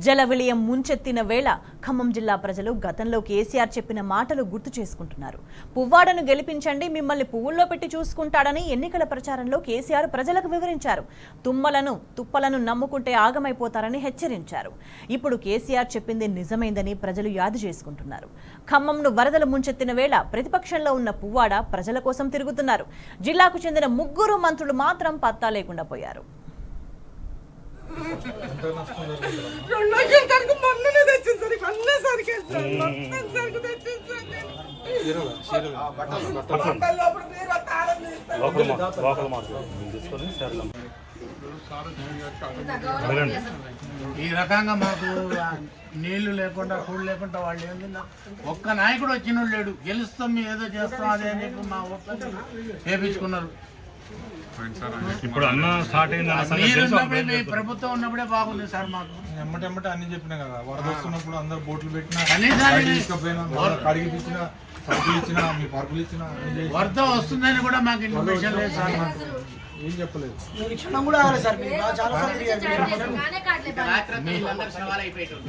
జల విలయం ముంచెత్తిన వేళ ఖమ్మం జిల్లా ప్రజలు గతంలో కేసీఆర్ చెప్పిన మాటలు గుర్తు చేసుకుంటున్నారు. పువ్వాడను గెలిపించండి, మిమ్మల్ని పువ్వుల్లో పెట్టి చూసుకుంటాడని ఎన్నికల ప్రచారంలో కేసీఆర్ ప్రజలకు వివరించారు. తుప్పలను నమ్ముకుంటే ఆగమైపోతారని హెచ్చరించారు. ఇప్పుడు కేసీఆర్ చెప్పింది నిజమైందని ప్రజలు యాది చేసుకుంటున్నారు. ఖమ్మంను వరదలు ముంచెత్తిన వేళ ప్రతిపక్షంలో ఉన్న పువ్వాడ ప్రజల కోసం తిరుగుతున్నారు. జిల్లాకు చెందిన 3 మంత్రులు మాత్రం పత్తా లేకుండా పోయారు. ఈ రకంగా మాకు నీళ్లు లేకుండా కూడు లేకుండా వాళ్ళు ఏంటంటే ఒక్క నాయకుడు వచ్చిన లేడు. గెలుస్తాం ఏదో చేస్తాం అదే అని చెప్పి మా ఒక్క చేపించుకున్నారు. ఇప్పుడు అన్న స్టార్ట్ అయింది. ప్రభుత్వం ఉన్నప్పుడే బాగుంది సార్. మాకు ఎమ్మటెమ్మటే అన్ని చెప్పినా కదా, వరద వస్తున్నప్పుడు అందరు బోట్లు పెట్టినా కడిగిపించిన సరుకులు ఇచ్చినా మీ పరుపులు ఇచ్చినా వరద వస్తుందని కూడా మాకు ఇన్ఫర్మేషన్ లేదు సార్. మాకు ఏం చెప్పలేదు.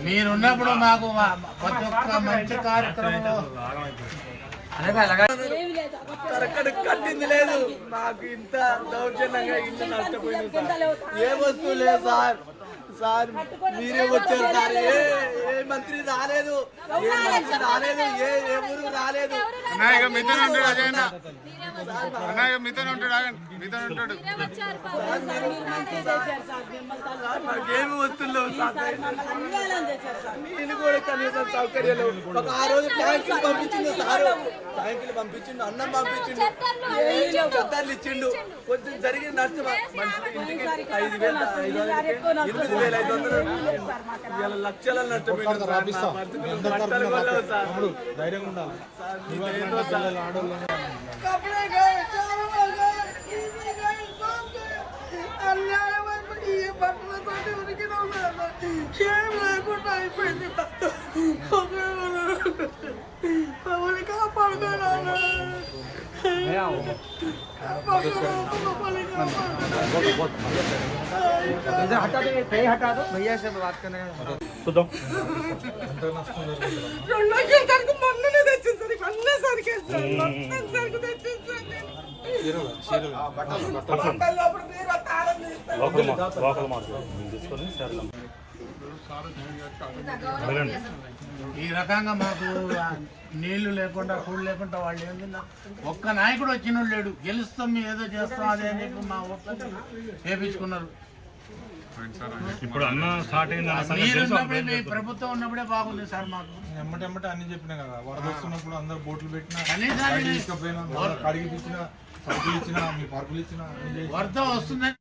మీరున్నప్పుడు మాకు ప్రతి ఒక్క మంచి కార్యక్రమంలో కట్టింది లేదు. మాకు ఇంత దౌర్జన్యంగా ఇల్లు నష్టపోయింది సార్. ఏ వస్తువు లేదు సార్. సార్ మీరే వచ్చారు సార్. ఏ మంత్రి రాలేదు, ఏ ఊరు రాలేదు. మాకేమి వస్తువులు నేను కూడా కనీసం సౌకర్యాలు ఒక ఆ రోజు ట్యాంకులు పంపించిండు సార్. ట్యాంకులు పంపించిండు, అన్నం పంపించిండు, చెత్తర్లు ఇచ్చిండు. కొంచెం జరిగిన నష్టం ఇంటికి 5,500 లక్షల నష్టపోయింది. ధైర్యంగా ఉండాలి. ఏం లేకుండా అయిపోయింది. మమ్మల్ని కాపాడుకోవాలి. చూద్దాం. 2 లక్షల సరుకు మొన్ననే తెచ్చింది సార్. ఇవన్నీ సరుకు తెచ్చింది. ఈ రకంగా మాకు నీళ్లు లేకుండా కూడు లేకుండా వాళ్ళు ఏంటంటే ఒక్క నాయకుడు వచ్చిన లేడు. గెలుస్తాం ఏదో చేస్తాం అదే అని చెప్పి మా ఒక్క చేపించుకున్నారు. ఇప్పుడు అన్న స్టార్ట్ అయింది. ప్రభుత్వం ఉన్నప్పుడే బాగుంది సార్. మాకు ఎమ్మటెమ్మటే అన్ని చెప్పినా కదా, వరద వస్తున్నప్పుడు అందరు బోట్లు పెట్టినా కడిగిపించిన సరుకులు ఇచ్చినా మీ పరుపులు ఇచ్చినా వరద వస్తుందని